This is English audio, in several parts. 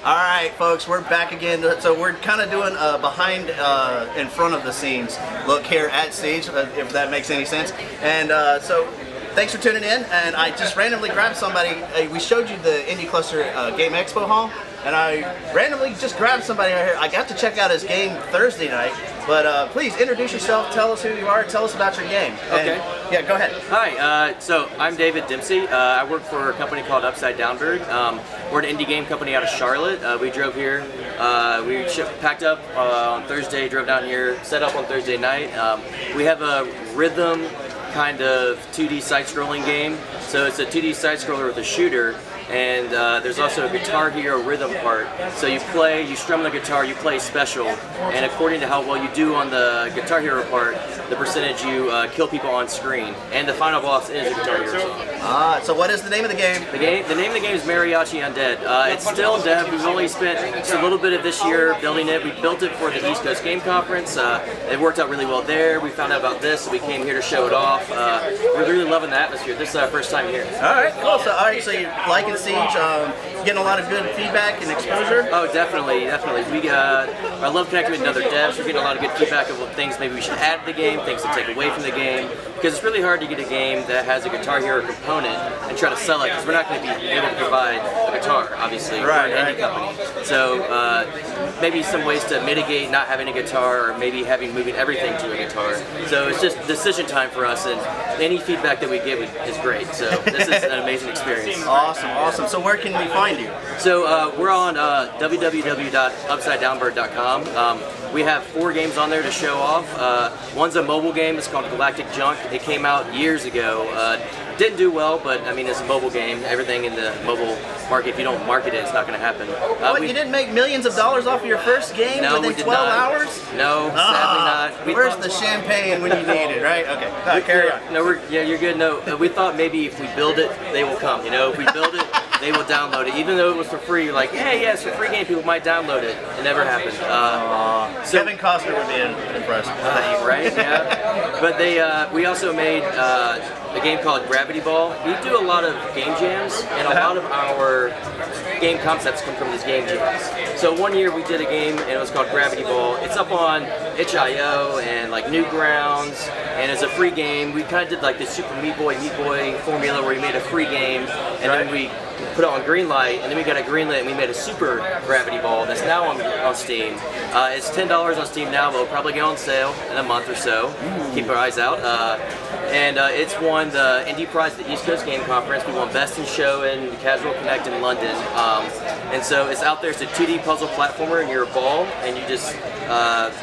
All right, folks, we're back again. So we're kind of doing a behind in front of the scenes look here at Siege, if that makes any sense. And so thanks for tuning in. And I just randomly grabbed somebody. We showed you the Indie Cluster Game Expo Hall, and I randomly just grabbed somebody right here. I got to check out his game Thursday night. But please introduce yourself, tell us who you are, tell us about your game. Okay. Yeah, go ahead. Hi, so I'm David Dempsey. I work for a company called Upside Down Bird. We're an indie game company out of Charlotte. We drove here, we packed up on Thursday, drove down here, set up on Thursday night. We have a rhythm kind of 2D side-scrolling game. So it's a 2D side-scroller with a shooter. And there's also a Guitar Hero rhythm part. So you play, you strum the guitar, you play special, and according to how well you do on the Guitar Hero part, the percentage you kill people on screen. And the final boss is a Guitar Hero song. So what is the name of the game? The name of the game is Mariachi Undead. It's still in dev. We've only spent just a little bit of this year building it. We built it for the East Coast Game Conference. It worked out really well there. We found out about this, so we came here to show it off. We're really loving the atmosphere. This is our first time here. All right, cool. So, so you like it? Siege, getting a lot of good feedback and exposure? Oh, definitely, definitely. I love connecting with other devs. We're getting a lot of good feedback of what things maybe we should add to the game, things to take away from the game, because it's really hard to get a game that has a Guitar Hero component and try to sell it, because we're not going to be able to provide a guitar, obviously. We're an indie company. So maybe some ways to mitigate not having a guitar, or maybe moving everything to a guitar. So it's just decision time for us, and any feedback that we get is great. So this is an amazing experience. Awesome, awesome. So where can we find you? So we're on www.upsidedownbird.com. We have 4 games on there to show off. One's a mobile game. It's called Galactic Junk. It came out years ago. Didn't do well, but I mean, it's a mobile game. Everything in the mobile market, if you don't market it, it's not going to happen. What, you didn't make millions of dollars off of your first game within 12 hours? No, sadly not. Where's the champagne when you need it, right? Okay, carry on. No, you're good. No, we thought maybe if we build it, they will come. You know, if we build it, they will download it. Even though it was for free, like, hey, yes, it's a free game, people might download it. It never happened. So, Kevin Costner would be impressed. Right? Yeah. But we also made a game called Gravity Ball. We do a lot of game jams, and a lot of our game concepts come from these game jams. So one year we did a game, and it was called Gravity Ball. It's up on itch.io and like Newgrounds, and it's a free game. We kind of did like the Super Meat Boy formula where we made a free game, and then we put it on Greenlight, and then we got a Greenlight and we made a Super Gravity Ball that's now on Steam. It's $10 on Steam now, but it'll probably go on sale in a month or so. Keep our eyes out. And it's won the Indie Prize at the East Coast Game Conference. We won Best in Show in Casual Connect in London. And so it's out there. It's a 2D puzzle platformer, and you're a ball, and you just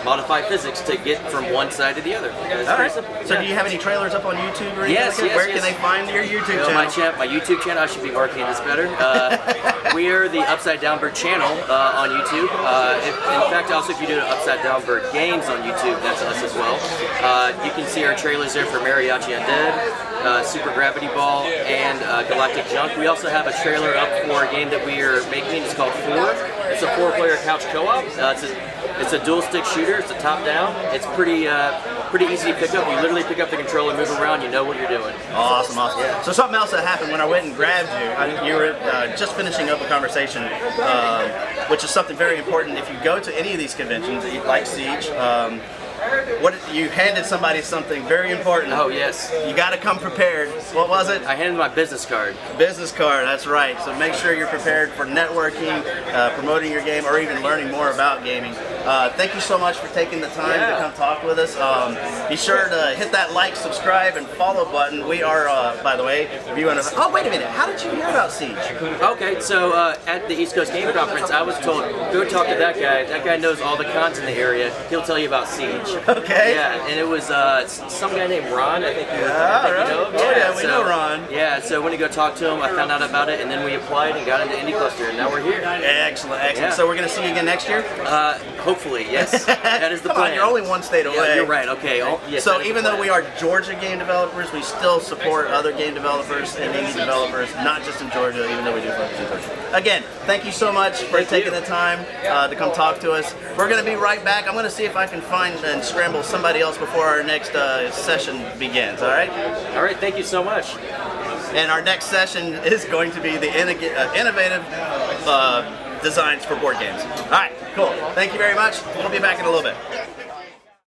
modify physics to get from one side to the other. It's pretty simple. So do you have any trailers up on YouTube or anything? Yes, yes. Where can they find your YouTube channel? My YouTube channel, I should be marketing this better. We are the Upside Down Bird channel on YouTube. In fact, also if you do Upside Down Bird games on YouTube, that's us as well. You can see our trailers there for Mariachi Undead, Super Gravity Ball, and Galactic Junk. We also have a trailer up for a game that we are making. It's called 4. It's a 4-player couch co-op. It's a dual-stick shooter. It's a top-down. It's pretty easy to pick up. You literally pick up the controller, move around, you know what you're doing. Awesome, awesome. Yeah. So something else that happened when I went and grabbed you, you were just finishing up a conversation, which is something very important. If you go to any of these conventions, like Siege, you handed somebody something very important. Oh, yes. You got to come prepared. What was it? I handed my business card. Business card, that's right. So make sure you're prepared for networking, promoting your game, or even learning more about gaming. Thank you so much for taking the time to come talk with us. Be sure to hit that like, subscribe, and follow button. We are, by the way, if you want to... Oh, wait a minute. How did you hear about Siege? Okay, so at the East Coast Game Conference, I was told, go talk to that guy. That guy knows all the cons in the area. He'll tell you about Siege. Okay. Yeah, and it was some guy named Ron, I think you know. We know Ron. Yeah, so when you go talk to him, I found out about it, and then we applied and got into Indie Cluster, and now we're here. Excellent, excellent. Yeah. So we're going to see you again next year? Hopefully, yes. That is the plan. Come on, you're only one state away. Yeah, you're right, okay. Yes, so even though we are Georgia game developers, we still support other game developers and indie developers, not just in Georgia, even though we do focus in Georgia. Again, thank you so much for taking the time to come talk to us. We're going to be right back. I'm going to see if I can find and scramble somebody else before our next session begins, all right? All right, thank you so much. and our next session is going to be the innovative designs for board games. All right, cool. Thank you very much. We'll be back in a little bit.